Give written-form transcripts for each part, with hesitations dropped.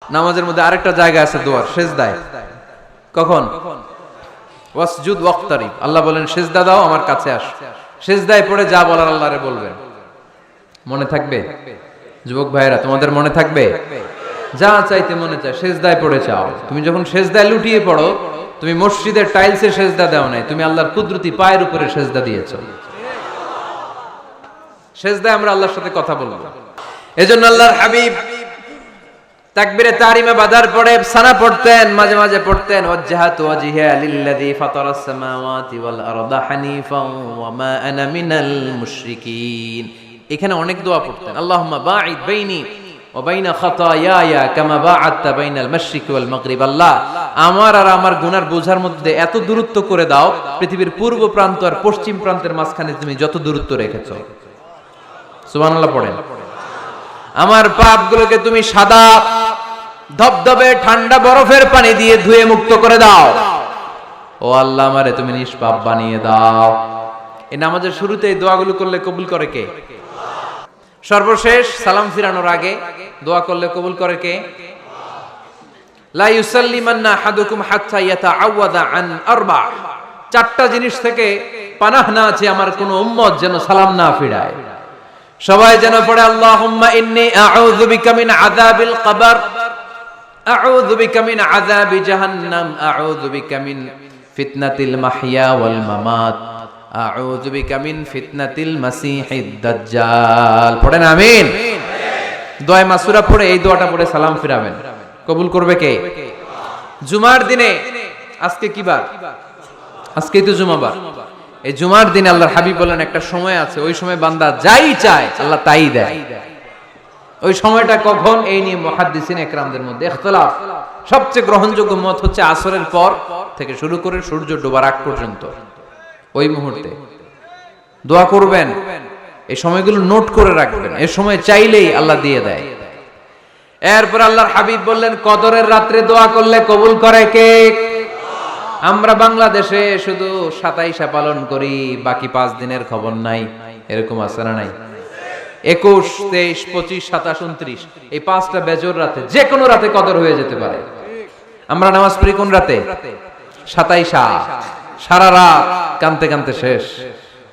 নামাজের মধ্যে আরেকটা জায়গা আছে দোয়ার, সেজদায়। কখন? ওয়াসজুদ ওয়াক্তারিব, আল্লাহ বলেন সেজদা দাও, আমার কাছে আস। সেজদায় পড়ে যা বলার আল্লাহরে বলবেন। মনে থাকবে যুবক ভাইরা? তোমাদের মনে থাকবে? যা চাইতে মনে চায় সেজদায় পড়ে চাও। তুমি যখন সেজদায় লুটিয়ে পড়ো, তুমি মসজিদের টাইলসে সেজদা দাও নাই, তুমি আল্লাহর কুদরতি পায়ের উপরে সেজদা দিয়েছো। সেজদায় আমরা আল্লাহর সাথে কথা বলবো। এজন্য আল্লাহর হাবিব তাকবীরে তাহরিমে বাঁধার পরে সানা পড়তেন, মাঝে মাঝে পড়তেন ওয়াজহাতু ওয়াজহিয়া লিল্লাযী ফাতারাস সামাওয়াতি ওয়াল আরদা হানিফান ওয়া মা আনা মিনাল মুশরিকিন। এখানে অনেক দোয়া পড়তেন। আল্লাহুম্মা বাঈদ বাইনি ওয়া বাইনা খাতায়ায়া কামা বাআদতা বাইনাল মাশরিকি ওয়াল মাগরিব। আল্লাহ, আমার আর আমার গুনার বোঝার মধ্যে এত দূরত্ব করে দাও, পৃথিবীর পূর্ব প্রান্ত আর পশ্চিম প্রান্তের মাঝখানে তুমি যত দূরত্ব রেখেছো। সুবহানাল্লাহ পড়েন। আমার পাপগুলোকে তুমি সাদা ধবধবে ঠান্ডা বরফের পানি দিয়ে ধুয়ে মুক্ত করে দাও। ও আল্লাহ, আমারে তুমি নিষ্পাপ বানিয়ে দাও। এই নামাজের শুরুতে এই দোয়াগুলো করলে কবুল করে কে? সর্বশেষ সালাম ফিরানোর আগে দোয়া করলে কবুল করে কে? লা ইউসাল্লিমান্না আহাদুকুম হাত্তা ইয়াতাআওয়াযা আন আরবা। চারটা জিনিস থেকে পানাহ না আছে আমার কোন উম্মত যেন সালাম না ফিরায়। সবাই যেন পড়ে আল্লাহুম্মা ইন্নী আউযু বিকা মিন আযাবিল কবর, আউযু বিকা মিন আযাবি জাহান্নাম, আউযু বিকা মিন ফিতনাতিল মাহইয়া ওয়াল মামাত, আউযু বিকা মিন ফিতনাতিল মাসিহিদ দাজ্জাল। পড়েন আমিন। দোয়া মাসুরা পড়ে এই দোয়াটা পড়ে সালাম ফিরাবেন। কবুল করবে কে? জুমার দিনে, আজকে কি বার? আজকেই তো জুমাবার। এই জুমার দিনে আল্লাহর হাবিব বলেন একটা সময় আছে, ওই সময় বান্দা যাই চায় আল্লাহ তাই দেয়। ওই সময়টা কখন? এই নিয়ে মুহাদ্দিসিন ইকরামদের মধ্যে ইখতিলাফ। সবচেয়ে গ্রহণযোগ্য মত হচ্ছে আসরের পর থেকে শুরু করে সূর্য ডোবার আগ পর্যন্ত ওই মুহূর্তে দোয়া করবেন। এই সময়গুলো নোট করে রাখবেন, এই সময় চাইলেই আল্লাহ দিয়ে দেয়। এরপর আল্লাহর হাবিব বললেন কদরের রাত্রে দোয়া করলে কবুল করে কে? আমরা বাংলাদেশে শুধু 27 পালন করি, বাকি 5 দিনের খবর নাই। এরকম আছে না নাই? 21, 23, 25, 27, 29 এই 5টা বেজর রাতে, যে কোনো রাতে কদর হয়ে যেতে পারে। আমরা নামাজ পড়ি কোন রাতে? 27। সারা রাত কানতে কানতে শেষ,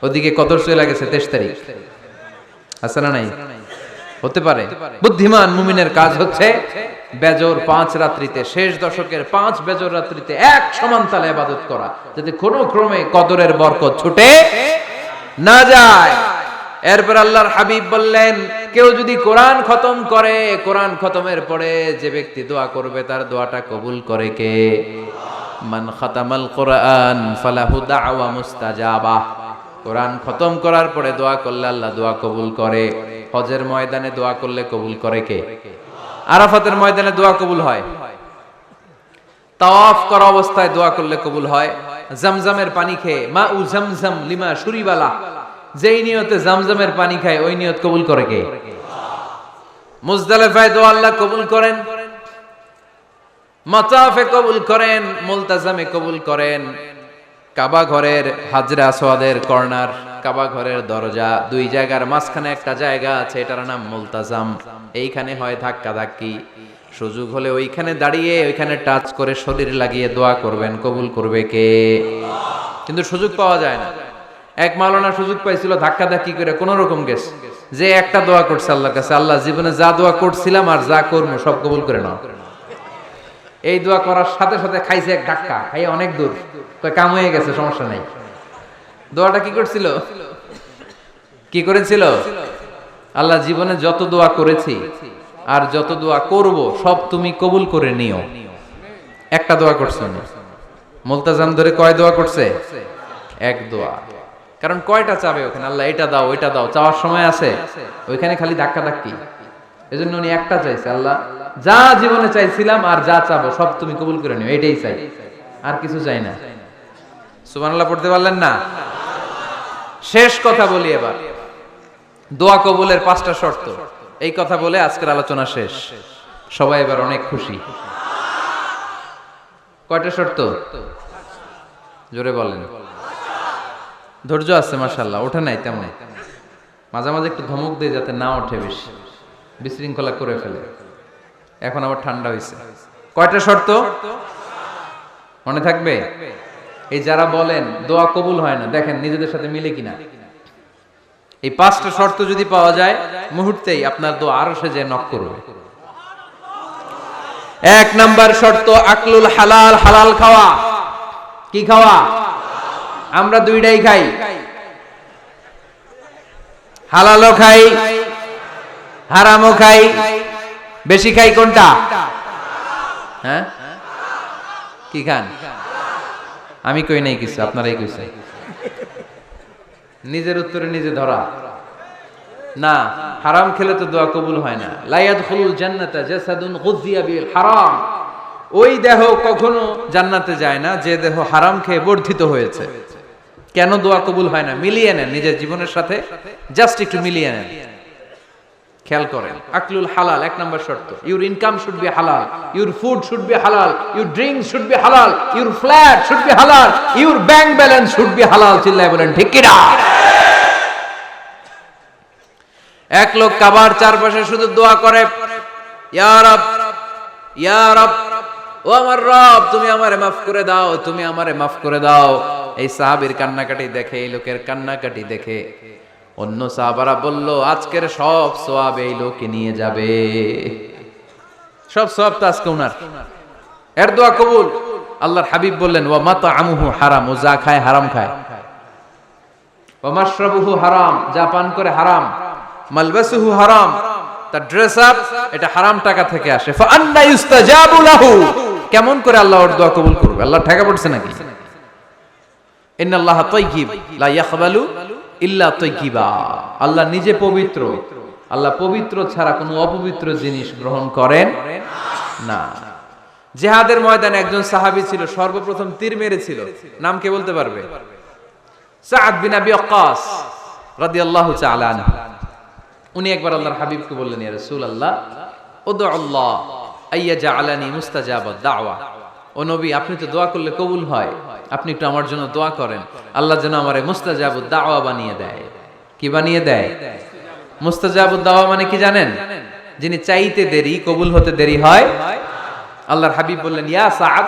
ওদিকে কদর চলে গেছে 23 তারিখ। আছে না নাই? হতে পারে। বুদ্ধিমান মুমিনের কাজ হচ্ছে বেজর 5 রাত্রিতে, শেষ দশকের 5 বেজর রাত্রিতে এক সমান তালে ইবাদত করা, যাতে কোনো ক্রমে কদরের বরকত ছুটে না যায়। এরপর আল্লাহর হাবিব বললেন কেউ যদি কোরআন খতম করে, কোরআন খতমের পরে যে ব্যক্তি দোয়া করবে তার দোয়াটা কবুল করে কে? মান খাতামাল কোরআন ফালাহু দাওয়া মুস্তাজাবা। কোরআন খতম করার পরে দোয়া করলে আল্লাহ দোয়া কবুল করে। হজের ময়দানে দোয়া করলে কবুল করে কে? আরাফাতের ময়দানে দোয়া কবুল হয়। তাওয়াফ করা অবস্থায় দোয়া করলে কবুল হয়। জামজামের পানি খেয়ে মা উ জামজাম লিমা শুরিবালা, যেই নিয়তে জামজামের পানি খায় ওই নিয়ত কবুল করে কে? মুজদালিফায় দোয়া আল্লাহ কবুল করেন, মাতাফে কবুল করেন, মুলতাজামে কবুল করেন। কাবা ঘরের হাজরে আসওয়াদের কর্নার, কাবা ঘরের দরজা, দুই জায়গার মাঝখানে একটা জায়গা আছে, এটার নাম মুলতাজাম। এইখানে হয় ধাক্কা ধাক্কি। সুযোগ হলে ওইখানে দাঁড়িয়ে ওইখানে টাচ করে শরীর লাগিয়ে দোয়া করবেন, কবুল করবে কে? কিন্তু সুযোগ পাওয়া যায় না। এক মাওলানা সুযোগ পাইছিল ধাক্কা ধাক্কি করে কোন রকম গেছে, যে একটা দোয়া করছে আল্লাহর কাছে, আল্লাহ জীবনে যা দোয়া করছিলাম আর যা করবো সব কবুল করে নাও। এই দোয়া করার সাথে সাথে খাইছে এক ধাক্কা, খাইয়ে অনেক দূর, তো কাম হয়ে গেছে, সমস্যা নাই। দোয়াটা কি করছিল? কি করেছিল? আল্লাহ জীবনে যত দোয়া করেছি আর যত দোয়া করব সব তুমি কবুল করে নিও। একটা দোয়া করছে না। মুলতাজাম ধরে কয় দোয়া করছে? এক দোয়া। কারণ কয়টা চাবে ওখানে? আল্লাহ এটা দাও ওইটা দাও, চাওয়ার সময় আছে? ওইখানে খালি ধাক্কা ধাক্কি। এজন্য উনি একটা চাইছে, আল্লাহ যা জীবনে চাইছিলাম আর যা চাবো সব তুমি কবুল করে নিও, এটাই চাই, আর কিছু চাই না। সুবহানাল্লাহ পড়তে পারলেন না? শেষ কথা বলি এবার, দোয়া কবুলের 5টা শর্ত। এই কথা বলে আজকের আলোচনা শেষ। সবাই এবার অনেক খুশি। কয়টা শর্ত? জোরে বলেন। ধৈর্য আছে মাশাআল্লাহ, ওঠে নাই তেমন। মাঝে মাঝে একটু ধমক দিয়ে যাতে না ওঠে, বেশি বিশৃঙ্খলা করে ফেলে। এখন আবার ঠান্ডা হয়েছে। কয়টা শর্ত মনে থাকবে? এই যারা বলেন দোয়া কবুল হয় না, দেখেন নিজেদের সাথে মিলে কিনা। এই 5টা শর্ত যদি পাওয়া যায়, মুহূর্তেই আপনার দোয়া আরশে যে নক করবে। 1 নাম্বার শর্ত আকলুল হালাল, হালাল খাওয়া। কি খাওয়া? আমরা দুইটাই খাই, হালালও খাই হারামও খাই। বেশি খাই কোনটা? হ্যাঁ, কি খান? আমি কই নাই কিছু, আপনারাই কইছেন। নিজের উত্তরে নিজে ধরা না। হারাম খেলে তো দোয়া কবুল হয় না। লা ইয়াদখুলুল জান্নাতা জাসাদুন গুযিয়া বিল হারাম। ওই দেহ কখনো জান্নাতে যায় না যে দেহ হারাম খেয়ে বর্ধিত হয়েছে। কেন দোয়া কবুল হয় না? মিলিয়ে নেন নিজের জীবনের সাথে, জাস্ট একটু মিলিয়ে নেন, খেয়াল করেন। আকলুল হালাল 1 নাম্বার শর্ত। ইউর ইনকাম শুড বি হালাল, ইউর ফুড শুড বি হালাল, ইউর ড্রিঙ্ক শুড বি হালাল, ইউর ফ্ল্যাট শুড বি হালাল, your bank balance should be হালাল। চিল্লায় বলেন ঠিক কি না? এক লোক কাবার চারপাশে শুধু দোয়া করে, ইয়া রব, ইয়া রব, ও আমার রব, তুমি আমারে মাফ করে দাও, তুমি আমারে মাফ করে দাও। এই সাহাবীর কান্নাকাটি দেখে, এই লোকের কান্নাকাটি দেখে অন্য সাহাবারা বলল, আজকের সব সওয়াব এই লোকে নিয়ে যাবে। সব সওয়াব তো আজকে উনার। এর দোয়া কবুল। আল্লাহর হাবিব বললেন, ওয়া মাতআমুহু হারাম, ও যা খায় হারাম খায়। ওয়া মাশরাবুহু হারাম, যা পান করে হারাম। মালবাসুহু হারাম, তার ড্রেস আপ এটা হারাম টাকা থেকে আসে। ফা আন্না ইউস্তাজাবু লাহু, কেমন করে আল্লাহ ওর দোয়া কবুল করবে? আল্লাহ ঠেকা পড়ছে নাকি? ইন্নাল্লাহা তাইয়্যিব লা ইয়াকবালু ইল্লা তাইয়্যিবা। আল্লাহ নিজে পবিত্র, আল্লাহ পবিত্র ছাড়া কোনো অপবিত্র জিনিস গ্রহণ করেন না। জিহাদের ময়দানে একজন সাহাবী ছিল, সর্বপ্রথম তীর মেরেছিল। নাম কে বলতে পারবে? সাদ বিন আবি ওয়াক্কাস রাদিয়াল্লাহু তাআলা আনহু। উনি একবার আল্লাহর হাবিবকে বললেন, ইয়া রাসূলুল্লাহ, উদউ আল্লাহ আইয়াজআলানি মুস্তাজাবাদ দাওয়া। ও নবী, আপনি তো দোয়া করলে কবুল হয়, আপনি একটু আমার জন্য দোয়া করেন, আল্লাহ যেন আমারে মুস্তাজাবুদ দাওয়া বানিয়ে দেয়। কি বানিয়ে দেয়? মুস্তাজাবুদ দাওয়া মানে কি জানেন? যিনি চাইতে দেরি, কবুল হতে দেরি হয়। আল্লাহর হাবিব বললেন, ইয়া সাআদ,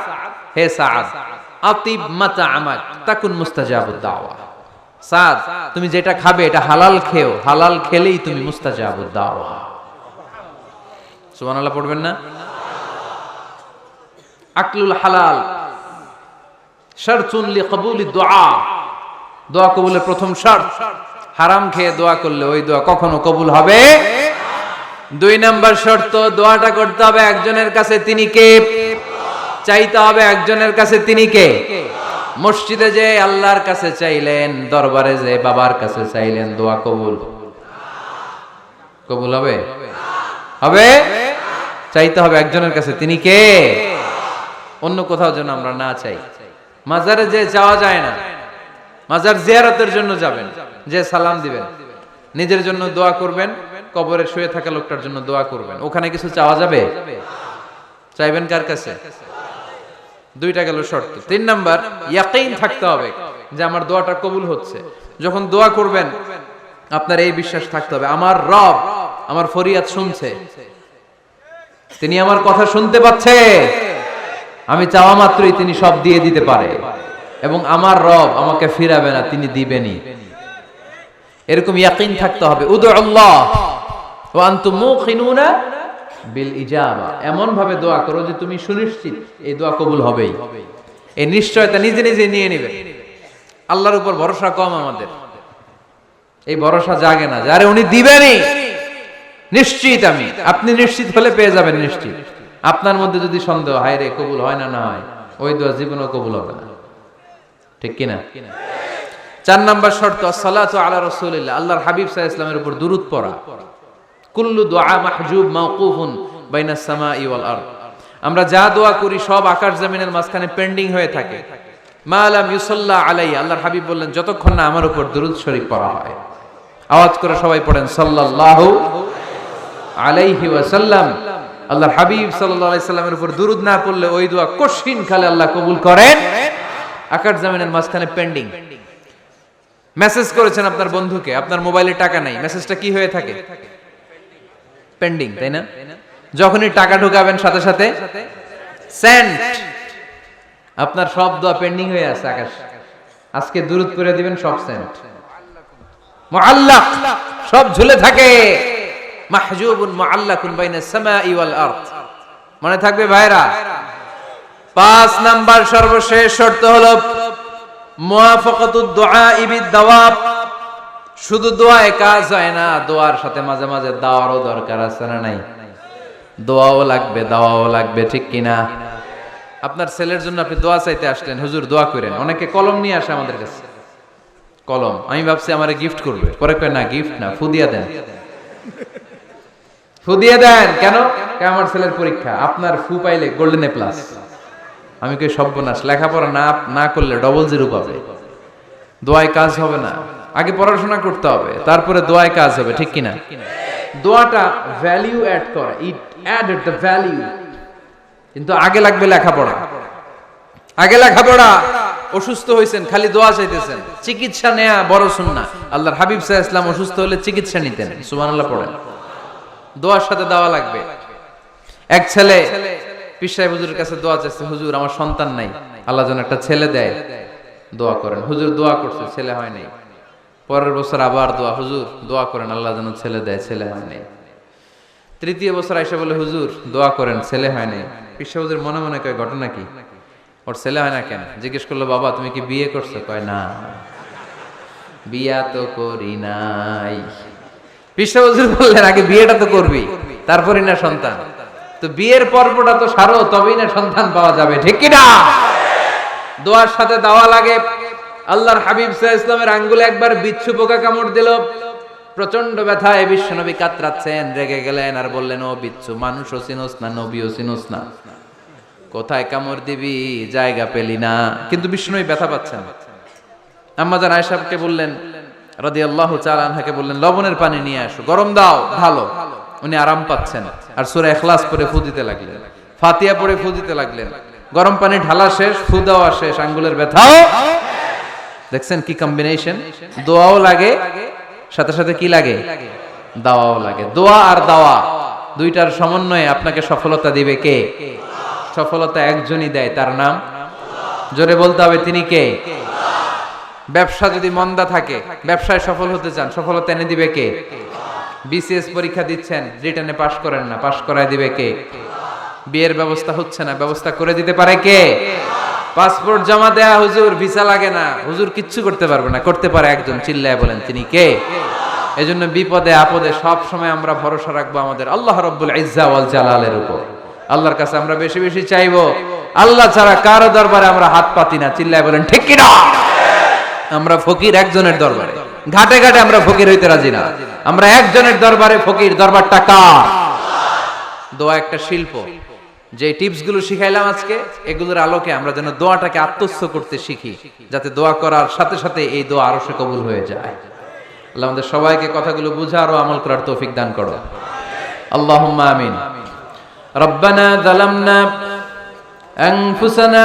হে সাআদ, আতিব মাতআমাক তাকুন মুস্তাজাবুদ দাওয়া। সাদ, তুমি যেটা খাবে এটা হালাল খেও, হালাল খেলেই তুমি মুস্তাজাবুদ দাওয়া। সুবহানাল্লাহ পড়বেন না? আকলুল হালাল শারতুন লিকবুলিদ দুআ, দোয়া কবুলের প্রথম শর্ত। হারাম খেয়ে দোয়া করলে ওই দোয়া কখনো কবুল হবে। 2 নাম্বার শর্ত, দোয়াটা করতে হবে একজনের কাছে, তিনি কে? চাইতে হবে একজনের কাছে, তিনি কে? মসজিদে যে আল্লাহর কাছে চাইলেন, দরবারে যে বাবার কাছে চাইলেন, দোয়া কবুল কবুল হবে? হবে? চাইতে হবে একজনের কাছে, তিনি কে? অন্য কোথাও যেন আমরা না চাই। মাজারে যে যাওয়া যায় না, মাজার জিয়ারতের জন্য যাবেন, যে সালাম দিবেন, নিজের জন্য দোয়া করবেন, কবরে শুয়ে থাকা লোকটার জন্য দোয়া করবেন। ওখানে কিছু চাওয়া যাবে? চাইবেন কার কাছে? 2টা গেল শর্ত। 3 নাম্বার, ইয়াকিন থাকতে হবে যে আমার দোয়াটা কবুল হচ্ছে। যখন দোয়া করবেন আপনার এই বিশ্বাস থাকতে হবে, আমার রব আমার ফরিয়াদ শুনছে, তিনি আমার কথা শুনতে পাচ্ছে, আমি চাওয়া মাত্রই তিনি সব দিয়ে দিতে পারে, এবং আমার রব আমাকে ফিরাবে না, তিনি দিবেনই। এরকম ইয়াকিন থাকতে হবে। উদু আল্লাহ ওয়া আনতুম মুকিনুনা বিল ইজাবা, এমন ভাবে দোয়া করো যে তুমি সুনিশ্চিত এই দোয়া কবুল হবেই। এই নিশ্চয়তা নিজে নিজে নিয়ে নেবে। আল্লাহর উপর ভরসা কম আমাদের, এই ভরসা জাগে না, যারে উনি দিবেনই, নিশ্চিত আমি। আপনি নিশ্চিত হলে পেয়ে যাবেন নিশ্চিত। আপনার মধ্যে যদি সন্দেহ, হায় রে কবুল হয় না, না হয়, ওই দোয়া জীবনেও কবুল হবে না। ঠিক কিনা? 4 নাম্বার শর্ত, আসসালাতু আলা রাসূলিল্লাহ, আল্লাহর হাবিব সাল্লাল্লাহু আলাইহি ওয়াসাল্লামের উপর দুরূদ পড়া। কুল্লু দুআ মাহজুব মাওকুফুন বাইনাস সামাই ওয়াল আরদ, আমরা যা দোয়া করি সব আকাশ জমিনের মাঝখানে পেন্ডিং হয়ে থাকে। মা লাম ইউসাল্লা আলাইহি, আল্লাহর হাবিব বললেন যতক্ষণ না আমার উপর দুরূদ শরীফ পড়া হয়। আওয়াজ করে সবাই পড়েন সাল্লাল্লাহু আলাইহি ওয়াসাল্লাম। আল্লাহর হাবিব সাল্লাল্লাহু আলাইহি সাল্লামের উপর দুরূদ না পড়লে ওই দোয়া কঠিন কালে আল্লাহ কবুল করেন। আকাশ জমিনের মাঝখানে পেন্ডিং। মেসেজ করেছেন আপনার বন্ধুকে, আপনার মোবাইলে টাকা নাই, মেসেজটা কি হয়ে থাকে? পেন্ডিং, তাই না? যখনই টাকা ঢুকাবেন সাথে সাথে সেন্ট, আপনার সব দোয়া পেন্ডিং হয়ে আছে আকাশ। আজকে দুরূদ করে দিবেন, সব সেন্ট মুআল্লাক, সব ঝুলে থাকে। মাহজুবুন মুআল্লাকুন বাইনাস সামাই ওয়াল আরদ। মনে থাকবে ভাইরা। 5 নাম্বার সর্বশেষ শর্ত হলো মুওয়াফাকাতুদ দুআই বিদ-দাওয়াব। শুধু দোয়ায় কাজ হয় না, দোয়ার সাথে মাঝে মাঝে দাওয়ারও দরকার আছে না নাই? দোয়াও লাগবে, দাওয়াও লাগবে, ঠিক কিনা? আপনার ছেলের জন্য আপনি দোয়া চাইতে আসলেন, হুজুর দোয়া করেন। অনেকে কলম নিয়ে আসে আমাদের কাছে, কলম। আমি ভাবছি আমারে গিফট করবে, পরে কয় না, গিফট না, ফুদিয়া দেন। ফুদিয়া দেন কেন? আমার ছেলের পরীক্ষা, আপনার ফু পাইলে গোল্ডেন এ প্লাস। আমি কই সর্বনাশ, লেখাপড়া না করলে ডবল জিরো পাবে, দোয়ায় কাজ হবে না। আগে পড়াশোনা করতে হবে, তারপরে দোয়ায় কাজ হবে, ঠিক কিনা? দোয়াটা ভ্যালু অ্যাড করে, ইট অ্যাডেড দ্য ভ্যালু। কিন্তু আগে লাগবে লেখাপড়া, আগে লেখাপড়া। অসুস্থ হয়েছেন, খালি দোয়া চাইতেছেন, চিকিৎসা নেয়া বড় সুন্নাহ। আল্লাহর হাবিব সাল্লাল্লাহু আলাইহি ওয়াসাল্লাম অসুস্থ হলে চিকিৎসা নিতেন, সুবহানাল্লাহ পড়েন। দোয়ার সাথে দাওয়া লাগবে। এক ছেলে পীর সাহেব হুজুরের কাছে দোয়া চাইছে, হুজুর আমার সন্তান নাই, আল্লাহ যেন একটা ছেলে দেয়, দোয়া করেন। হুজুর দোয়া করছে, ছেলে হয় নাই। পরের বছর আবার দোয়া, হুজুর দোয়া করেন আল্লাহ যেন ছেলে দেয়, ছেলে হয় নাই। তৃতীয় বছর আইসা বলে, হুজুর দোয়া করেন, ছেলে হয় নাই। পীর সাহেব হুজুর মনে মনে কয়, ঘটনা কি? ওর ছেলে হয় না কেন? জিজ্ঞেস করলো, বাবা তুমি কি বিয়ে করছো? কয় না, বিয়া তো করি নাই। পীর সাহেব হুজুর বললেন, আগে বিয়েটা তো করবি, তারপরই না সন্তান। তো বিয়ের পর্বটা তো সারো, তবেই না সন্তান পাওয়া যাবে, ঠিক কিনা? দোয়ার সাথে দাওয়া লাগে। আল্লাহর হাবিব সাল্লাল্লাহু আলাইহি ওয়াসাল্লামের আঙ্গুলে একবার বিচ্ছু পোকা কামড় দিল, প্রচন্ড ব্যথায় বিশ্বনবী কাতরাচ্ছেন, রেগে গেলেন আর বললেন, ও বিচ্ছু, মানুষও চিনোস না, নবীও চিনোস না, কোথায় কামড় দিবি, জায়গা পেলি না। কিন্তু বিশ্বনবী ব্যথা পাচ্ছেন। আম্মা জান আয়েশাকে বললেন রাদিয়াল্লাহু তাআলা আনহাকে বললেন, লবণের পানি নিয়ে আসো, গরম দাও, ঢালো। উনি আরাম পাচ্ছেন আর সূরা ইখলাস পড়ে ফু দিতে লাগলেন, ফাতিহা পড়ে ফু দিতে লাগলেন। গরম পানি ঢালা শেষ, ফু দেওয়া শেষ, আঙ্গুলের ব্যথাও। দেখছেন কি কম্বিনেশন? দোয়াও লাগে, সাথে সাথে কি লাগে? দাওয়াও লাগে। দোয়া আর দাওয়া দুইটার সমন্বয়ে আপনাকে সফলতা দিবে কে? সফলতা একজনই দেয়, তার নাম জোরে বলতে হবে, তিনি কে? ব্যবসা যদি মন্দা থাকে, ব্যবসায় সফল হতে চান, সফলতা এনে দিবে কে? বিসিএস পরীক্ষা দিচ্ছেন, রিটেনে পাশ করেন না, পাশ করায় দিবে কে? বিয়ের ব্যবস্থা হচ্ছে না, ব্যবস্থা করে দিতে পারে কে? পাসপোর্ট জমা দেয়া, হুজুর ভিসা লাগে না, হুজুর কিচ্ছু করতে পারবে না, করতে পারে একজন, চিল্লায় বলেন তিনি কে? এজন্য বিপদে আপদে সব সময় আমরা ভরসা রাখবো আমাদের আল্লাহ রাব্বুল ইজ্জা ওয়াল জালালের উপর। আল্লাহর কাছে আমরা বেশি বেশি চাইবো। আল্লাহ ছাড়া কারো দরবারে আমরা হাত পাতি না, চিল্লায় বলেন ঠিক কিনা? আমরা ফকির একজনের দরবারে, ঘাটে ঘাটে আমরা ফকির হইতে রাজি না, আমরা একজনের দরবারে ফকির। দরবারটা কার? দোয়া একটা শিল্প। যে টিপস গুলো শিখাইলাম আজকে, এগুলোর আলোকে আমরা যেন দোয়াটাকে আত্মস্থ করতে শিখি, যাতে দোয়া করার সাথে সাথে এই দোয়া আরো সে কবুল হয়ে যায়। আল্লাহ আমাদের সবাইকে কথাগুলো বুঝার ও আমল করার তৌফিক দান করো, আল্লাহুম্মা আমিন। রব্বানা যালামনা আনফুসানা